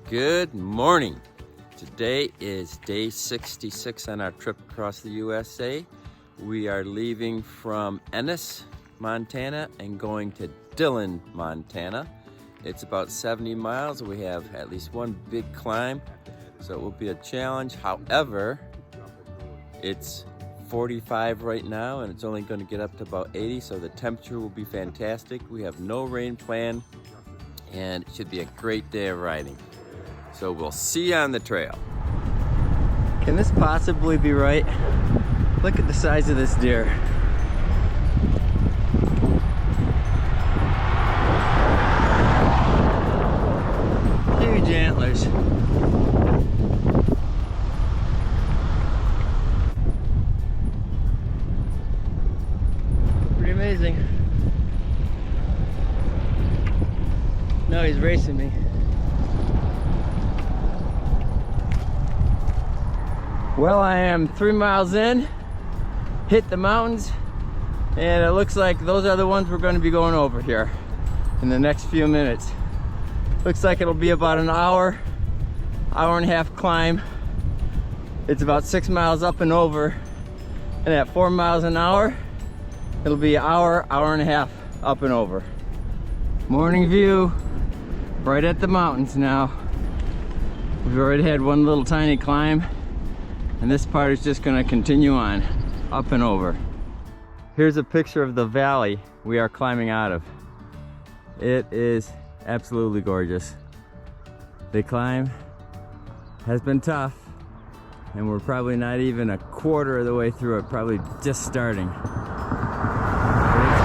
Good morning. Today is day 66 on our trip across the USA. We are leaving from Ennis, Montana and going to Dillon, Montana. It's about 70 miles. We have at least one big climb, so it will be a challenge. However, it's 45 right now and it's only going to get up to about 80, so the temperature will be fantastic. We have no rain planned and it should be a great day of riding. So we'll see you on the trail. Can this possibly be right? Look at the size of this deer. Huge antlers. Pretty amazing. No, he's racing me. Well, I am 3 miles in, hit the mountains, and it looks like those are the ones we're going to be going over here in the next few minutes. Looks like it'll be about an hour and a half climb. It's about 6 miles up and over, and at 4 miles an hour, it'll be an hour and a half up and over. Morning view, right at the mountains now. We've already had one little tiny climb, and this part is just going to continue on up and over. Here's a picture of the valley we are climbing out of. It is absolutely gorgeous. The climb has been tough and we're probably not even a quarter of the way through it, probably just starting. But it's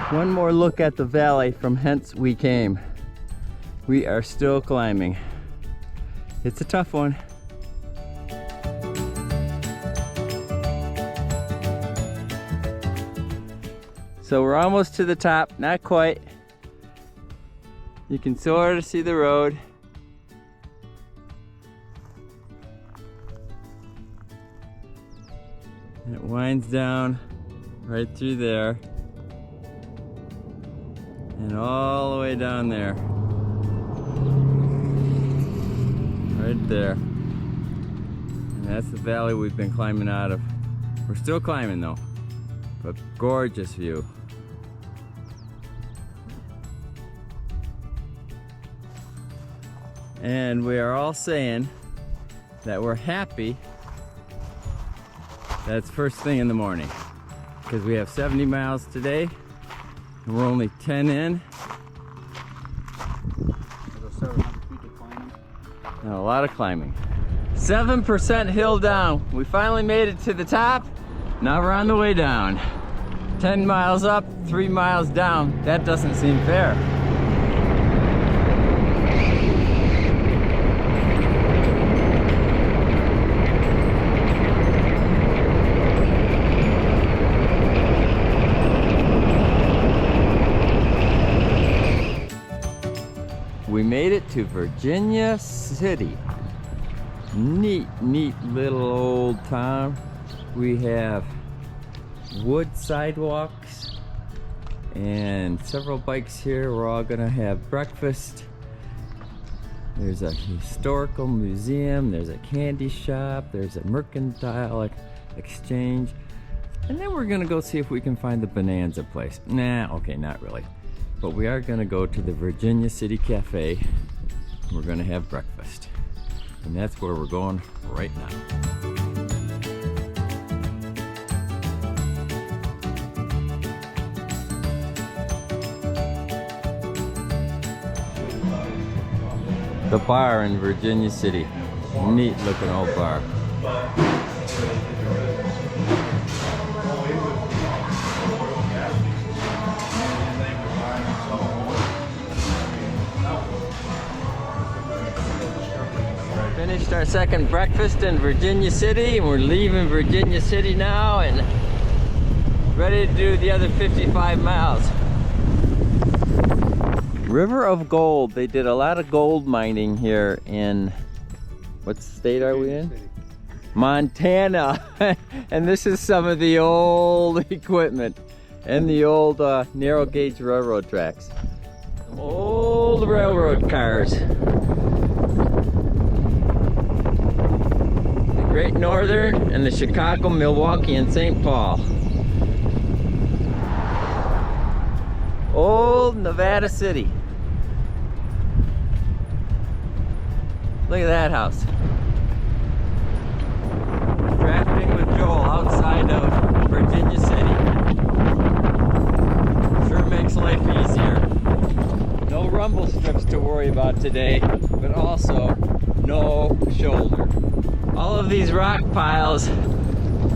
beautiful. One more look at the valley from hence we came. We are still climbing. It's a tough one. So we're almost to the top, not quite. You can sort of see the road. And it winds down right through there. And all the way down there. Right there. And that's the valley we've been climbing out of. We're still climbing though, but gorgeous view. And we are all saying that we're happy that's first thing in the morning, because we have 70 miles today and we're only 10 in. And a lot of climbing. 7% hill down. We finally made it to the top. Now we're on the way down. 10 miles up, 3 miles down. That doesn't seem fair. We made it to Virginia City. Neat little old town. We have wood sidewalks and several bikes here. We're all gonna have breakfast. There's a historical museum, there's a candy shop, there's a mercantile exchange, and then we're gonna go see if we can find the Bonanza place. Nah, okay, not really. But we are gonna go to the Virginia City Cafe. We're gonna have breakfast. And that's where we're going right now. The bar in Virginia City. Neat looking old bar. Finished our second breakfast in Virginia City, and we're leaving Virginia City now and ready to do the other 55 miles. River of Gold. They did a lot of gold mining here in, what state are we in? Montana. And this is some of the old equipment and the old narrow gauge railroad tracks. Old old railroad cars. The Great Northern and the Chicago, Milwaukee, and St. Paul. Old Nevada City. Look at that house. Drafting with Joel outside of Virginia City. Sure makes life easier. No rumble strips to worry about today, but also no shoulder. All of these rock piles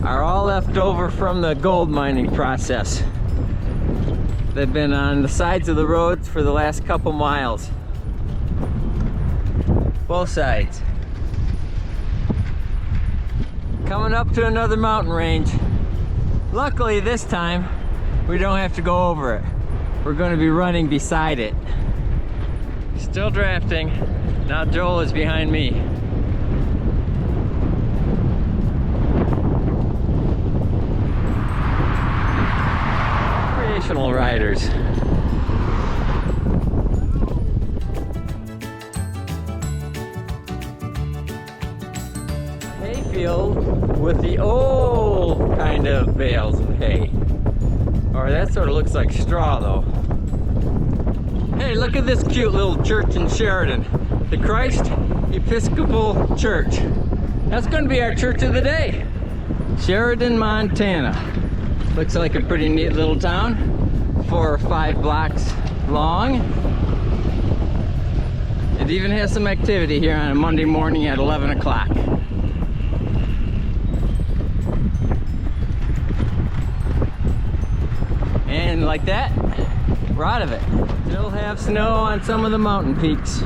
are all left over from the gold mining process. They've been on the sides of the roads for the last couple miles. Both sides. Coming up to another mountain range. Luckily this time we don't have to go over it. We're going to be running beside it. Still drafting. Now Joel is behind me. Recreational riders. Hayfield with the old kind of bales of hay. Or that sort of looks like straw though. Hey, look at this cute little church in Sheridan. The Christ Episcopal Church. That's going to be our church of the day. Sheridan, Montana. Looks like a pretty neat little town. 4 or 5 blocks long. It even has some activity here on a Monday morning at 11 o'clock. And like that, we're out of it. Still have snow on some of the mountain peaks.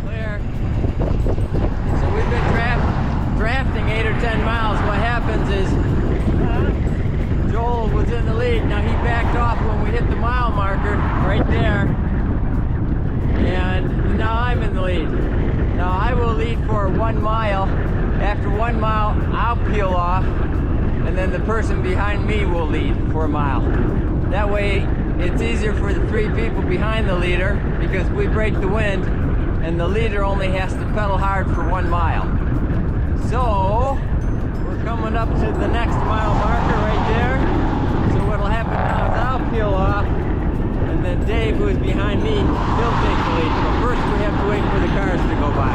Clear. So we've been drafting 8 or 10 miles. What happens is Joel was in the lead. Now he backed off when we hit the mile marker right there. And now I'm in the lead. Now I will lead for 1 mile. After 1 mile, I'll peel off. And then the person behind me will lead for a mile. That way, it's easier for the 3 people behind the leader because we break the wind and the leader only has to pedal hard for 1 mile. So, we're coming up to the next mile marker right there. So what'll happen now is I'll peel off and then Dave, who is behind me, he'll take the lead. But first we have to wait for the cars to go by.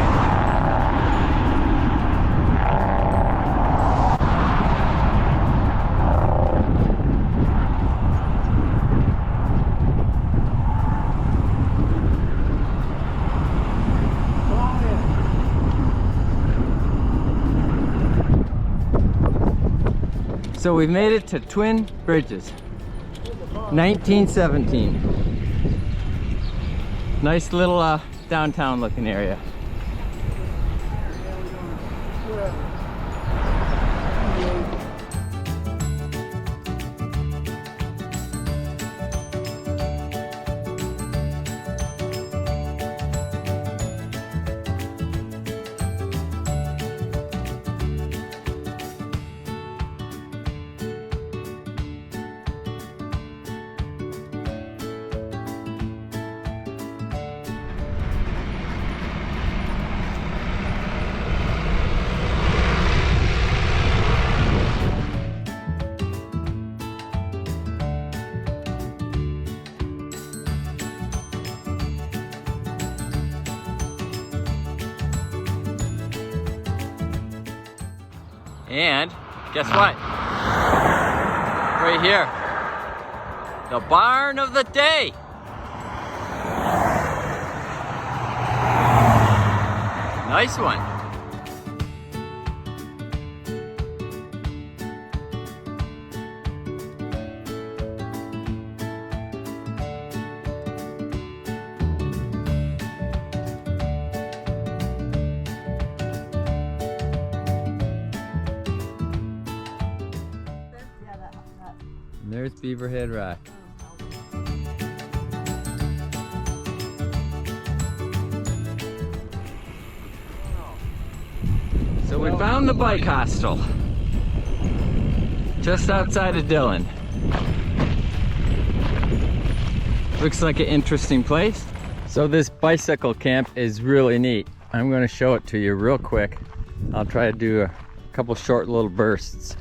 So we've made it to Twin Bridges, 1917. Nice little downtown looking area. And guess what? Right here, the barn of the day. Nice one. And there's Beaverhead Rock. So we found the bike hostel just outside of Dillon. Looks like an interesting place. So this bicycle camp is really neat. I'm going to show it to you real quick. I'll try to do a couple short little bursts.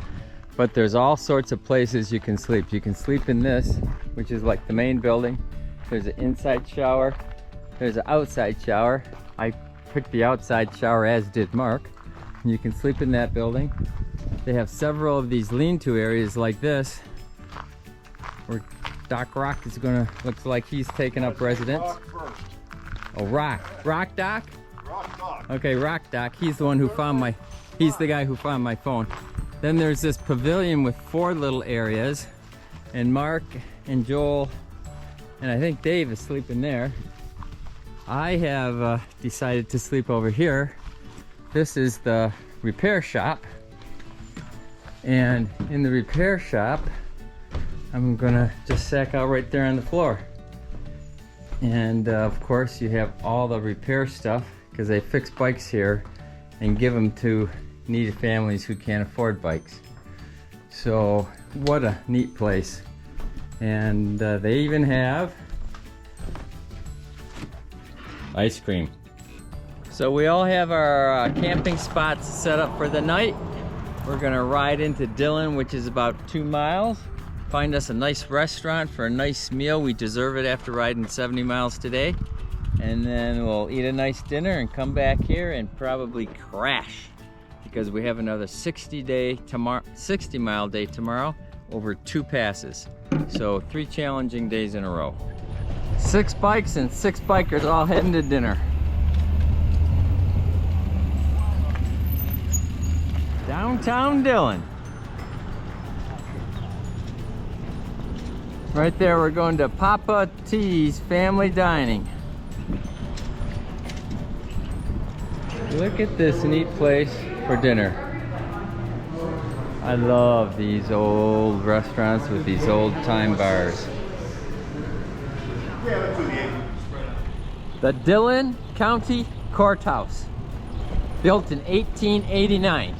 But there's all sorts of places you can sleep. You can sleep in this, which is like the main building. There's an inside shower. There's an outside shower. I picked the outside shower, as did Mark. And you can sleep in that building. They have several of these lean-to areas like this, where Doc Rock is gonna, looks like he's taking up residence. Oh, Rock. Rock Doc? Rock Doc. Okay, Rock Doc. He's the one who found my, he's the guy who found my phone. Then there's this pavilion with 4 little areas, and Mark and Joel, and I think Dave is sleeping there. I have decided to sleep over here. This is the repair shop. And in the repair shop, I'm gonna just sack out right there on the floor. And of course you have all the repair stuff, because they fix bikes here and give them to needy families who can't afford bikes. So what a neat place. And they even have ice cream. So we all have our camping spots set up for the night. We're gonna ride into Dillon, which is about 2 miles. Find us a nice restaurant for a nice meal. We deserve it after riding 70 miles today. And then we'll eat a nice dinner and come back here and probably crash, because we have another 60 mile day tomorrow over 2 passes. So 3 challenging days in a row. 6 bikes and 6 bikers all heading to dinner. Downtown Dillon. Right there, we're going to Papa T's Family Dining. Look at this neat place for dinner. I love these old restaurants with these old time bars. The Dillon County Courthouse, built in 1889.